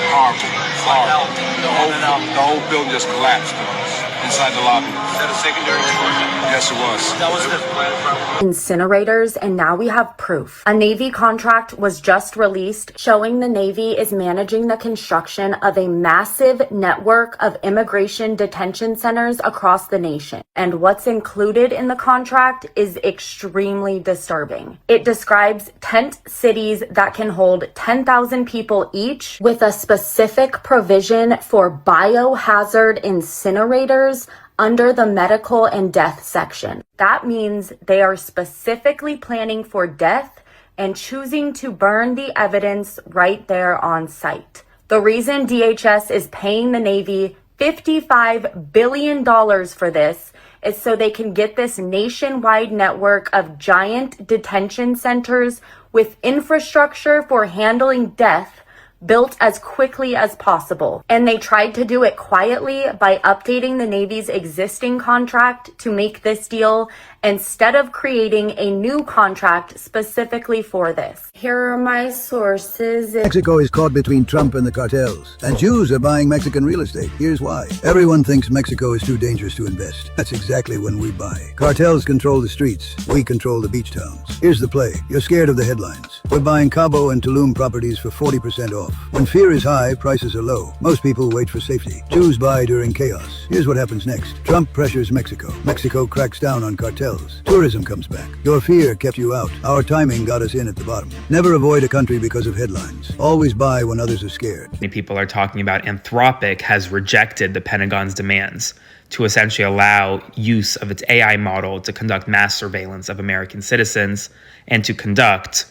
Horrible. The whole building just collapsed on us inside the lobby. Is that a secondary explosion? Yes, it was. That was the incinerators, and now we have proof. A Navy contract was just released showing the Navy is managing the construction of a massive network of immigration detention centers across the nation. And what's included in the contract is extremely disturbing. It describes tent cities that can hold 10,000 people each with a specific provision for biohazard incinerators under the medical and death section. That means they are specifically planning for death and choosing to burn the evidence right there on site. The reason DHS is paying the Navy $55 billion for this is so they can get this nationwide network of giant detention centers with infrastructure for handling death built as quickly as possible. And they tried to do it quietly by updating the Navy's existing contract to make this deal instead of creating a new contract specifically for this. Here are my sources. Mexico is caught between Trump and the cartels, and Jews are buying Mexican real estate. Here's why. Everyone thinks Mexico is too dangerous to invest. That's exactly when we buy. Cartels control the streets. We control the beach towns. Here's the play. You're scared of the headlines. We're buying Cabo and Tulum properties for 40% off. When fear is high, prices are low. Most people wait for safety. Jews buy during chaos. Here's what happens next. Trump pressures Mexico. Mexico cracks down on cartels. Tourism comes back. Your fear kept you out. Our timing got us in at the bottom. Never avoid a country because of headlines. Always buy when others are scared. Many people are talking about Anthropic has rejected the Pentagon's demands to essentially allow use of its AI model to conduct mass surveillance of American citizens and to conduct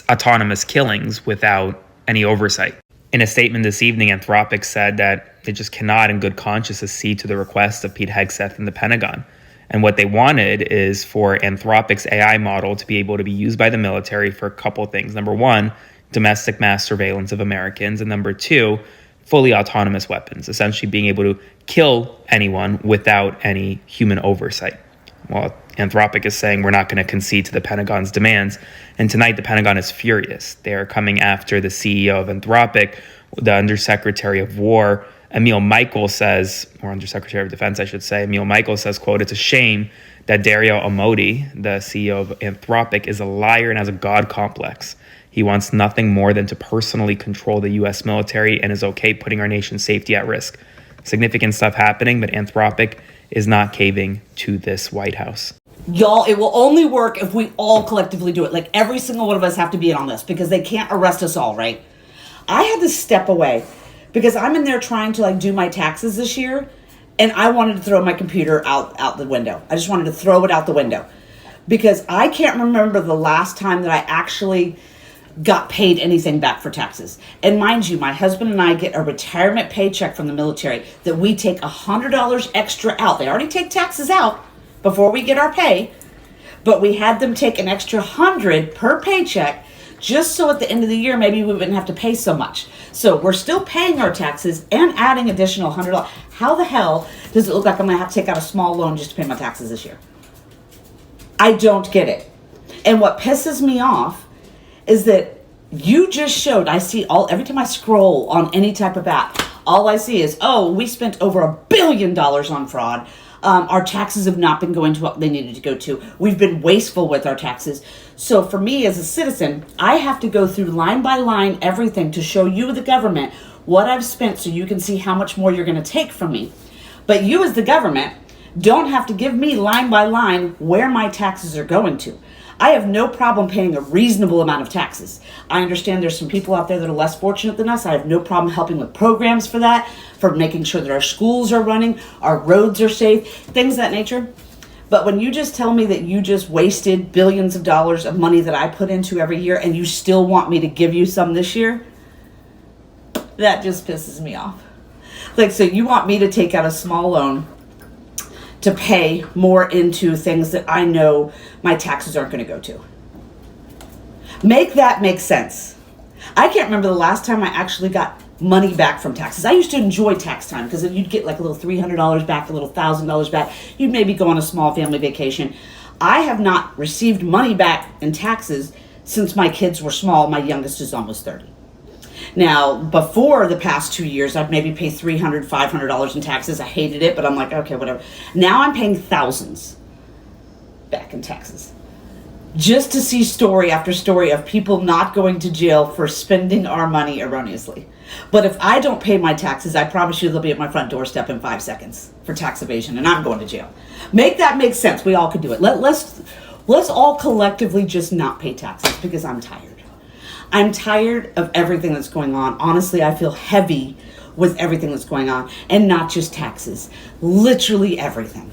autonomous killings without any oversight. In a statement this evening, Anthropic said that they just cannot in good conscience accede to the request of Pete Hegseth and the Pentagon. And what they wanted is for Anthropic's AI model to be able to be used by the military for a couple of things. Number one, domestic mass surveillance of Americans. And number two, fully autonomous weapons, essentially being able to kill anyone without any human oversight. Well, Anthropic is saying we're not going to concede to the Pentagon's demands. And tonight, the Pentagon is furious. They are coming after the CEO of Anthropic, the Undersecretary of War, Emil Michael says, or Undersecretary of Defense, I should say, Emil Michael says, quote, "It's a shame that Dario Amodei, the CEO of Anthropic, is a liar and has a God complex. He wants nothing more than to personally control the U.S. military and is okay putting our nation's safety at risk." Significant stuff happening, but Anthropic is not caving to this White House. Y'all, it will only work if we all collectively do it. Like every single one of us have to be in on this because they can't arrest us all, right? I had to step away because I'm in there trying to do my taxes this year, and I wanted to throw my computer out the window. I just wanted to throw it out the window because I can't remember the last time that I actually got paid anything back for taxes. And mind you, my husband and I get a retirement paycheck from the military that we take $100 extra out. They already take taxes out before we get our pay, but we had them take an extra $100 per paycheck just so at the end of the year, maybe we wouldn't have to pay so much. So we're still paying our taxes and adding additional $100. How the hell does it look like I'm going to have to take out a small loan just to pay my taxes this year? I don't get it. And what pisses me off is that you just showed, I see every time I scroll on any type of app, all I see is, oh, we spent over $1 billion on fraud. Our taxes have not been going to what they needed to go to. We've been wasteful with our taxes. So for me as a citizen, I have to go through line by line everything to show you, the government, what I've spent so you can see how much more you're going to take from me. But you as the government don't have to give me line by line where my taxes are going to. I have no problem paying a reasonable amount of taxes. I understand there's some people out there that are less fortunate than us. I have no problem helping with programs for that, for making sure that our schools are running, our roads are safe, things of that nature. But when you just tell me that you just wasted billions of dollars of money that I put into every year and you still want me to give you some this year, that just pisses me off. Like, so you want me to take out a small loan to pay more into things that I know my taxes aren't going to go to. Make that make sense. I can't remember the last time I actually got money back from taxes. I used to enjoy tax time because you'd get like a little $300 back, a little $1,000 back. You'd maybe go on a small family vacation. I have not received money back in taxes since my kids were small. My youngest is almost 30. Now, before the past 2 years, I'd maybe pay $300, $500 in taxes. I hated it, but I'm like, okay, whatever. Now I'm paying thousands back in taxes. Just to see story after story of people not going to jail for spending our money erroneously. But if I don't pay my taxes, I promise you they'll be at my front doorstep in 5 seconds for tax evasion, and I'm going to jail. Make that make sense. We all could do it. Let's all collectively just not pay taxes because I'm tired. I'm tired of everything that's going on. Honestly, I feel heavy with everything that's going on, and not just taxes. Literally everything.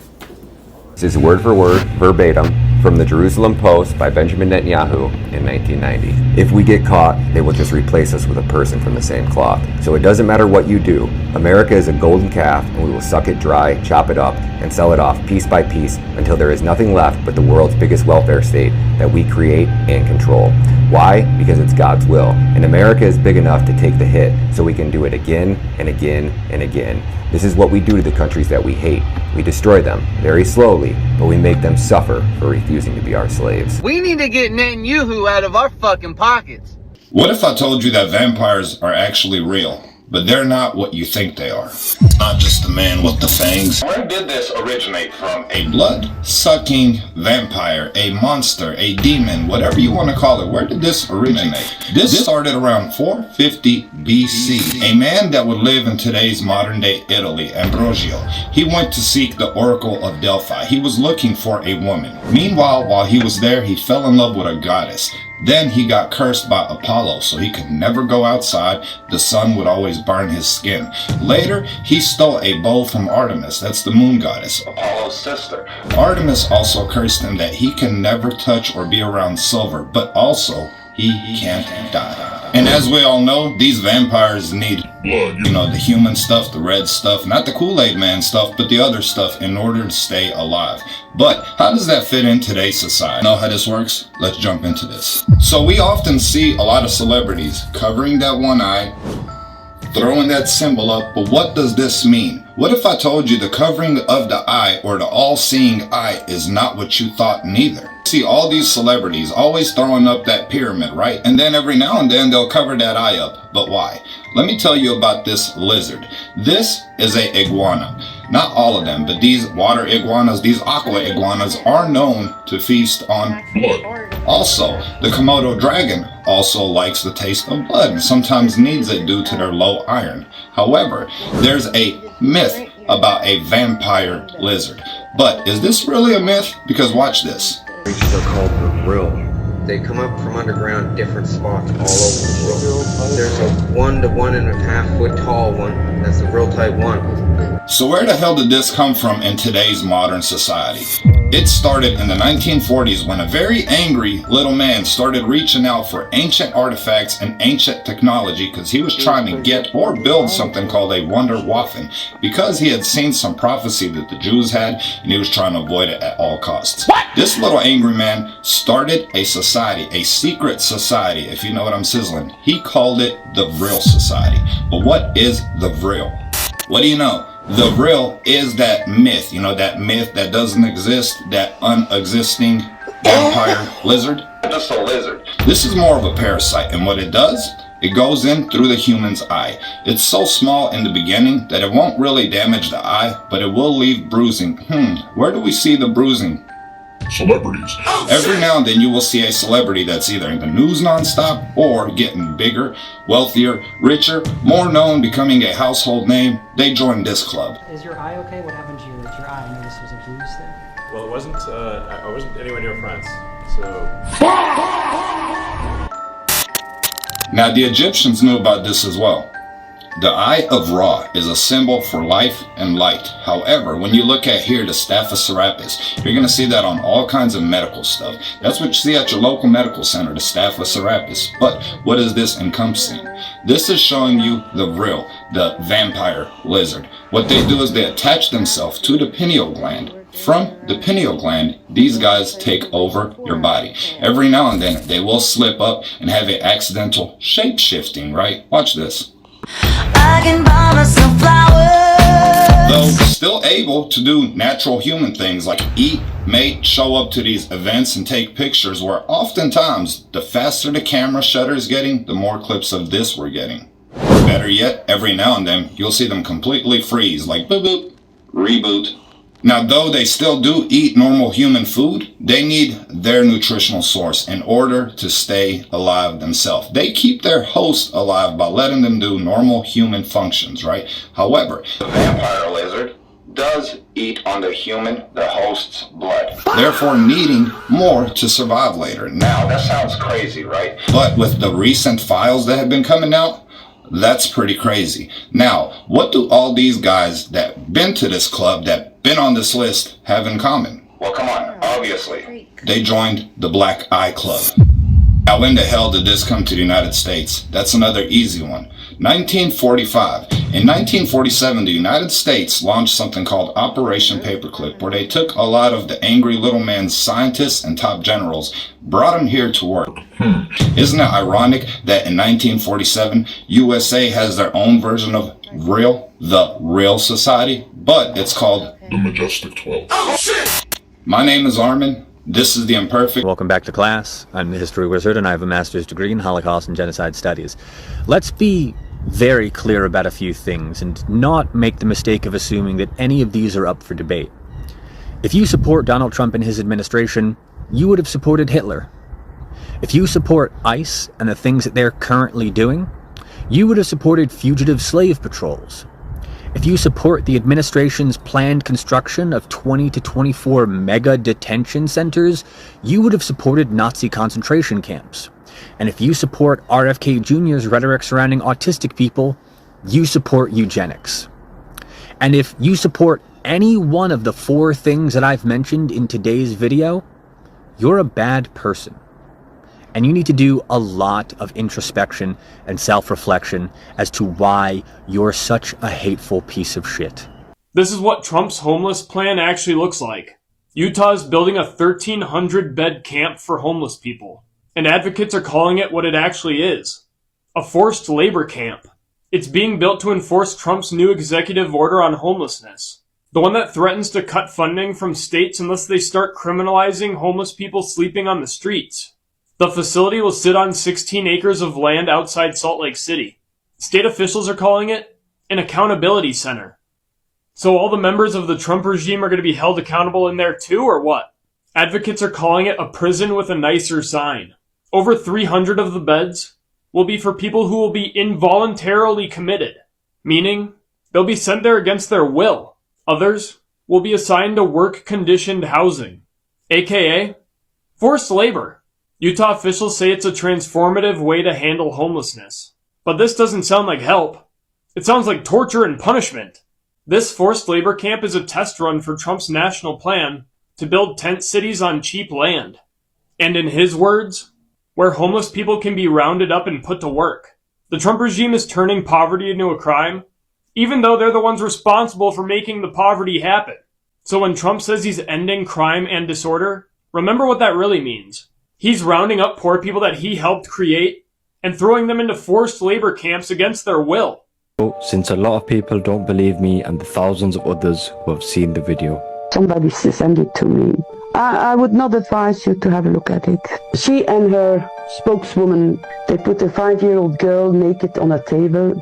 This is word for word, verbatim, from the Jerusalem Post by Benjamin Netanyahu in 1990. If we get caught, they will just replace us with a person from the same cloth. So it doesn't matter what you do. America is a golden calf, and we will suck it dry, chop it up, and sell it off piece by piece until there is nothing left but the world's biggest welfare state that we create and control. Why? Because it's God's will. And America is big enough to take the hit, so we can do it again and again and again. This is what we do to the countries that we hate. We destroy them very slowly, but we make them suffer for refusing to be our slaves. We need to get Netanyahu out of our fucking pockets. What if I told you that vampires are actually real, but they're not what you think they are? It's not just the man with the fangs. Where did this originate from? A blood-sucking vampire, a monster, a demon, whatever you want to call it. Where did this originate? This started around 450 BC. A man that would live in today's modern-day Italy, Ambrosio. He went to seek the Oracle of Delphi. He was looking for a woman. Meanwhile, while he was there, he fell in love with a goddess. Then he got cursed by Apollo, so he could never go outside. The sun would always burn his skin. Later, he stole a bow from Artemis, that's the moon goddess, Apollo's sister. Artemis also cursed him that he can never touch or be around silver, but also he can't die. And as we all know, these vampires need blood. You know, the human stuff, the red stuff, not the Kool-Aid man stuff, but the other stuff in order to stay alive. But how does that fit in today's society? Know how this works? Let's jump into this. So we often see a lot of celebrities covering that one eye, throwing that symbol up, but what does this mean? What if I told you the covering of the eye or the all-seeing eye is not what you thought neither? See all these celebrities always throwing up that pyramid, right? And then every now and then they'll cover that eye up. But why? Let me tell you about this lizard. This is a iguana. Not all of them, but these water iguanas, these aqua iguanas are known to feast on blood. Also, the Komodo dragon also likes the taste of blood and sometimes needs it due to their low iron. However, there's a myth about a vampire lizard. But is this really a myth? Because watch this. They're called the Rill. They come up from underground different spots all over the world. There's a 1 to 1.5 foot tall one. That's the Rill type 1. So where the hell did this come from in today's modern society? It started in the 1940s when a very angry little man started reaching out for ancient artifacts and ancient technology because he was trying to get or build something called a Wunderwaffen because he had seen some prophecy that the Jews had and he was trying to avoid it at all costs. What? This little angry man started a society, a secret society, if you know what I'm sizzling. He called it the Vril Society. But what is the Vril? What do you know? The Vril is that myth, that myth that doesn't exist, that unexisting vampire lizard. Just a lizard. This is more of a parasite, and what it does, it goes in through the human's eye. It's so small in the beginning that it won't really damage the eye, but it will leave bruising. Where do we see the bruising? Celebrities. Every now and then you will see a celebrity that's either in the news nonstop or getting bigger, wealthier, richer, more known, becoming a household name. They join this club. Is your eye okay? What happened to your eye? I noticed there was a bruise there. Well, it wasn't. I wasn't anywhere near France, so. Now the Egyptians knew about this as well. The Eye of Ra is a symbol for life and light. However, when you look at here, the Staff of Serapis, you're going to see that on all kinds of medical stuff. That's what you see at your local medical center, the Staff of Serapis. But what is this encompassing? This is showing you the Vril, the vampire lizard. What they do is they attach themselves to the pineal gland. From the pineal gland, these guys take over your body. Every now and then, they will slip up and have an accidental shape-shifting, right? Watch this. I can buy myself flowers. Though still able to do natural human things like eat, mate, show up to these events and take pictures, where oftentimes the faster the camera shutter is getting, the more clips of this we're getting. Better yet, every now and then you'll see them completely freeze, like boop boop, reboot. Now, though they still do eat normal human food, they need their nutritional source in order to stay alive themselves. They keep their host alive by letting them do normal human functions, right? However, the vampire lizard does eat on the host's blood, therefore needing more to survive later. Now, that sounds crazy, right? But with the recent files that have been coming out, that's pretty crazy. Now, what do all these guys that been to this club, that been on this list, have in common? Well, come on, obviously. They joined the Black Eye Club. Now, when the hell did this come to the United States? That's another easy one. 1945. In 1947, the United States launched something called Operation Paperclip, where they took a lot of the angry little man's scientists and top generals, brought them here to work. Isn't it ironic that in 1947, USA has their own version of Vril, the Vril Society, but it's called the Majestic 12. Oh, shit! My name is Armin. This is The Imperfect. Welcome back to class. I'm the History Wizard and I have a master's degree in Holocaust and Genocide Studies. Let's be very clear about a few things and not make the mistake of assuming that any of these are up for debate. If you support Donald Trump and his administration, you would have supported Hitler. If you support ICE and the things that they're currently doing, you would have supported fugitive slave patrols. If you support the administration's planned construction of 20 to 24 mega detention centers, you would have supported Nazi concentration camps. And if you support RFK Jr.'s rhetoric surrounding autistic people, you support eugenics. And if you support any one of the 4 things that I've mentioned in today's video, you're a bad person. And you need to do a lot of introspection and self-reflection as to why you're such a hateful piece of shit. This is what Trump's homeless plan actually looks like. Utah is building a 1,300-bed camp for homeless people, and advocates are calling it what it actually is: a forced labor camp. It's being built to enforce Trump's new executive order on homelessness, the one that threatens to cut funding from states unless they start criminalizing homeless people sleeping on the streets. The facility will sit on 16 acres of land outside Salt Lake City. State officials are calling it an accountability center. So all the members of the Trump regime are going to be held accountable in there too, or what? Advocates are calling it a prison with a nicer sign. Over 300 of the beds will be for people who will be involuntarily committed, meaning they'll be sent there against their will. Others will be assigned to work-conditioned housing, aka forced labor. Utah officials say it's a transformative way to handle homelessness. But this doesn't sound like help. It sounds like torture and punishment. This forced labor camp is a test run for Trump's national plan to build tent cities on cheap land. And in his words, where homeless people can be rounded up and put to work. The Trump regime is turning poverty into a crime, even though they're the ones responsible for making the poverty happen. So when Trump says he's ending crime and disorder, remember what that really means. He's rounding up poor people that he helped create and throwing them into forced labor camps against their will. Since a lot of people don't believe me and the thousands of others who have seen the video. Somebody sent it to me. I would not advise you to have a look at it. She and her spokeswoman, they put a 5-year-old girl naked on a table,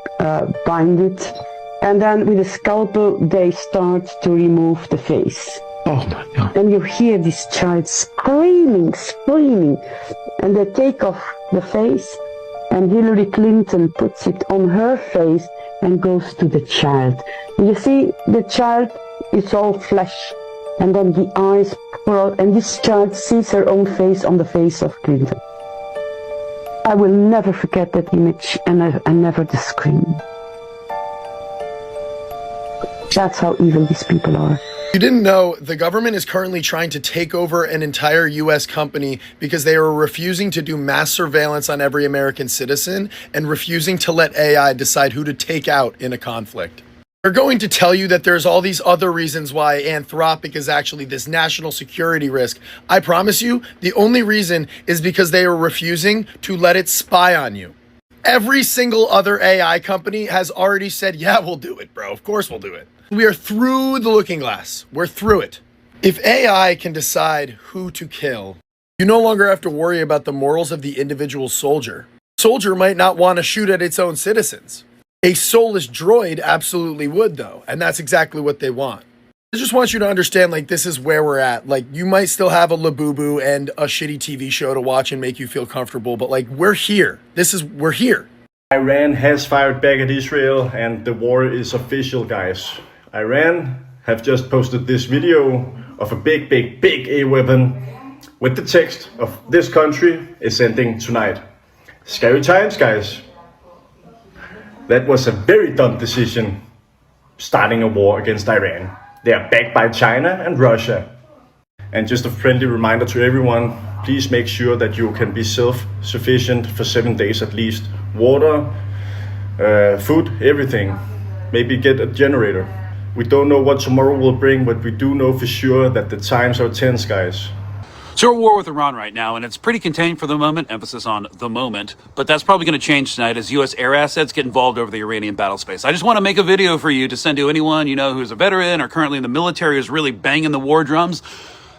bind it, and then with a scalpel they start to remove the face. Oh my God. And you hear this child screaming, and they take off the face, and Hillary Clinton puts it on her face and goes to the child. And you see, the child is all flesh, and then the eyes pour out, and this child sees her own face on the face of Clinton. I will never forget that image, and never the scream. That's how evil these people are. You didn't know the government is currently trying to take over an entire U.S. company because they are refusing to do mass surveillance on every American citizen and refusing to let AI decide who to take out in a conflict. They're going to tell you that there's all these other reasons why Anthropic is actually this national security risk. I promise you, the only reason is because they are refusing to let it spy on you. Every single other AI company has already said, yeah, we'll do it, bro. Of course we'll do it. We are through the looking glass. We're through it. If AI can decide who to kill, you no longer have to worry about the morals of the individual soldier. Soldier might not want to shoot at its own citizens. A soulless droid absolutely would, though, and that's exactly what they want. I just want you to understand, like, this is where we're at. Like, you might still have a Labubu and a shitty TV show to watch and make you feel comfortable, but, like, we're here. We're here. Iran has fired back at Israel, and the war is official, guys. Iran have just posted this video of a big A weapon with the text of "This country is ending tonight." Scary times, guys. That was a very dumb decision, starting a war against Iran. They are backed by China and Russia. And just a friendly reminder to everyone, please make sure that you can be self-sufficient for 7 days at least. Water, food, everything. Maybe get a generator. We don't know what tomorrow will bring, but we do know for sure that the times are tense, guys. So we're at war with Iran right now, and it's pretty contained for the moment, emphasis on the moment, but that's probably going to change tonight as U.S. air assets get involved over the Iranian battle space. I just want to make a video for you to send to anyone you know who's a veteran or currently in the military who's really banging the war drums.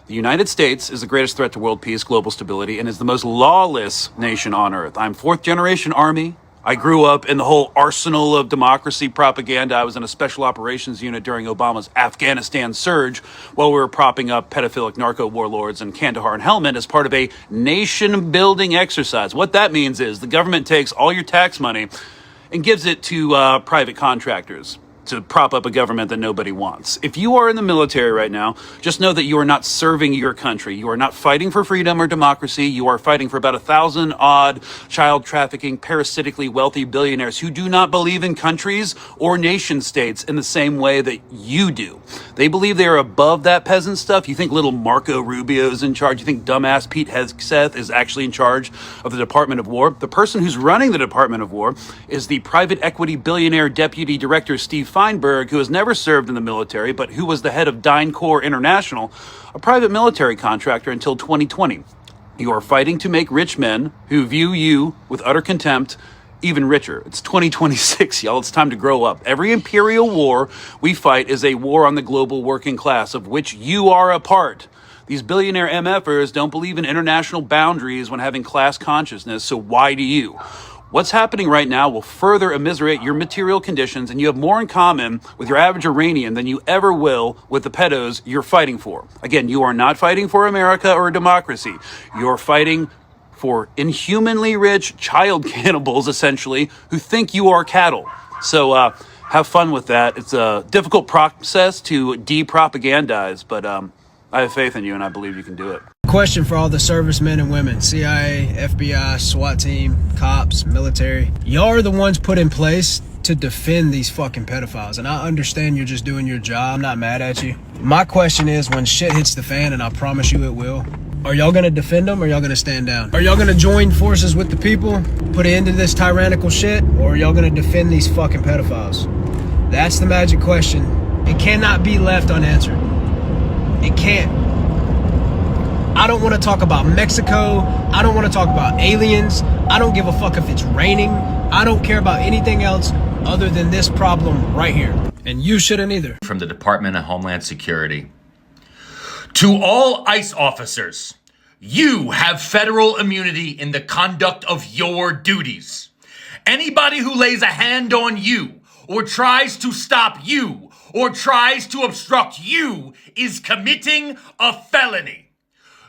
The United States is the greatest threat to world peace, global stability, and is the most lawless nation on earth. I'm fourth-generation Army. I grew up in the whole arsenal of democracy propaganda. I was in a special operations unit during Obama's Afghanistan surge while we were propping up pedophilic narco warlords in Kandahar and Helmand as part of a nation-building exercise. What that means is the government takes all your tax money and gives it to private contractors to prop up a government that nobody wants. If you are in the military right now, just know that you are not serving your country. You are not fighting for freedom or democracy. You are fighting for about 1,000 odd child trafficking, parasitically wealthy billionaires who do not believe in countries or nation states in the same way that you do. They believe they are above that peasant stuff. You think little Marco Rubio is in charge. You think dumbass Pete Hegseth is actually in charge of the Department of War. The person who's running the Department of War is the private equity billionaire deputy director Steve Feinberg, who has never served in the military, but who was the head of DynCorp International, a private military contractor until 2020. You are fighting to make rich men who view you with utter contempt even richer. It's 2026, y'all. It's time to grow up. Every imperial war we fight is a war on the global working class, of which you are a part. These billionaire MFers don't believe in international boundaries when having class consciousness, so why do you? What's happening right now will further immiserate your material conditions, and you have more in common with your average Iranian than you ever will with the pedos you're fighting for. Again, you are not fighting for America or democracy. You're fighting for inhumanly rich child cannibals, essentially, who think you are cattle. So have fun with that. It's a difficult process to de-propagandize, but I have faith in you, and I believe you can do it. Question for all the servicemen and women, CIA, FBI, SWAT team, cops, military. Y'all are the ones put in place to defend these fucking pedophiles. And I understand you're just doing your job. I'm not mad at you. My question is, when shit hits the fan, and I promise you it will, are y'all gonna defend them or y'all gonna stand down? Are y'all gonna join forces with the people, put an end to this tyrannical shit, or are y'all gonna defend these fucking pedophiles? That's the magic question. It cannot be left unanswered. It can't. I don't want to talk about Mexico. I don't want to talk about aliens. I don't give a fuck if it's raining. I don't care about anything else other than this problem right here. And you shouldn't either. From the Department of Homeland Security. To all ICE officers, you have federal immunity in the conduct of your duties. Anybody who lays a hand on you or tries to stop you or tries to obstruct you is committing a felony.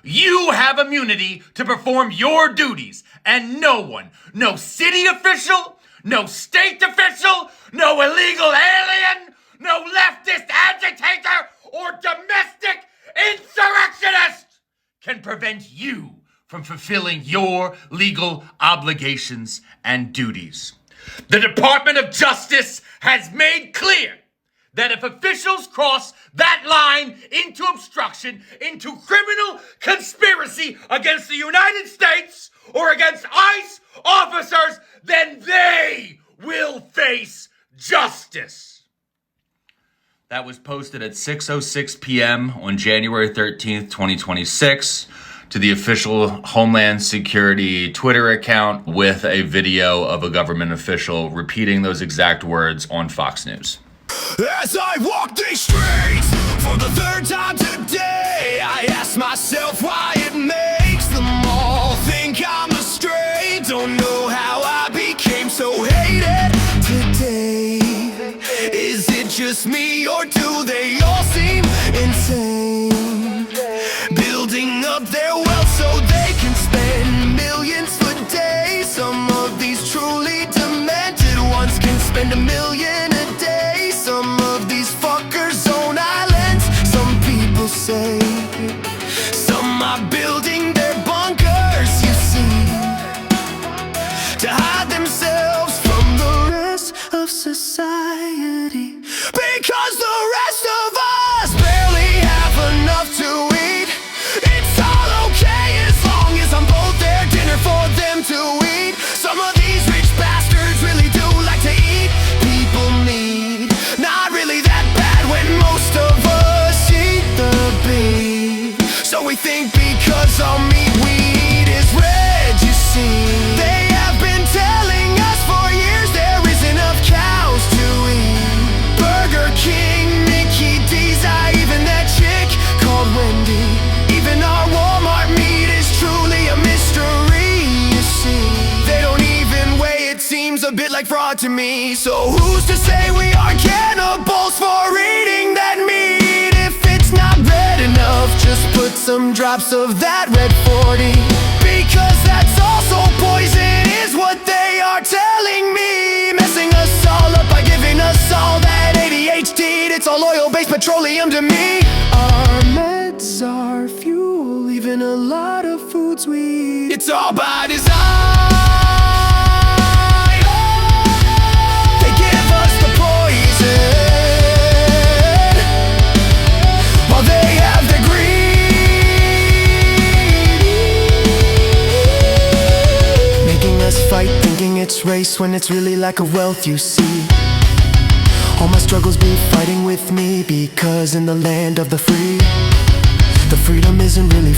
You have immunity to perform your duties, and no one, no city official, no state official, no illegal alien, no leftist agitator or domestic insurrectionist can prevent you from fulfilling your legal obligations and duties. The Department of Justice has made clear that if officials cross that line into obstruction, into criminal conspiracy against the United States or against ICE officers, then they will face justice. That was posted at 6:06 p.m. on January 13th, 2026 to the official Homeland Security Twitter account with a video of a government official repeating those exact words on Fox News. As I walk these streets for the third time today, I ask myself why it makes them all think I'm astray. Don't know how I became so hated today. Is it just me or do they all seem insane? Building up their wealth so they can spend millions for days. Some of these truly demented ones can spend $1 million a day. Some of these fuckers own islands, some people say. Some are building their bunkers, you see, to hide themselves from the rest of society. Because the rest of us barely have enough to eat. It's all okay as long as I'm both their dinner for them to eat. Some of these rich bastards really do like to eat people meat. Not really that bad when most of us eat the beef. So we think because our meat we eat is red, you see. They have been telling us for years there is enough cows to eat. Burger King, Mickey D's, even that chick called Wendy. Even our Walmart meat is truly a mystery, you see. They don't even weigh, it seems a bit like fraud to me. So who's to say we are cannibals for eating that meat? If it's not red enough, just put some drops of that red 40. Because that's also poison is what they are telling me. Messing us all up by giving us all that ADHD. It's all oil-based petroleum to me. Our meds are fuel, even a lot of foods we eat. It's all by design. They give us the poison while they have the greed. Making us fight, thinking it's race when it's really lack of wealth, you see. All my struggles be fighting with me because in the land of the free, the freedom isn't really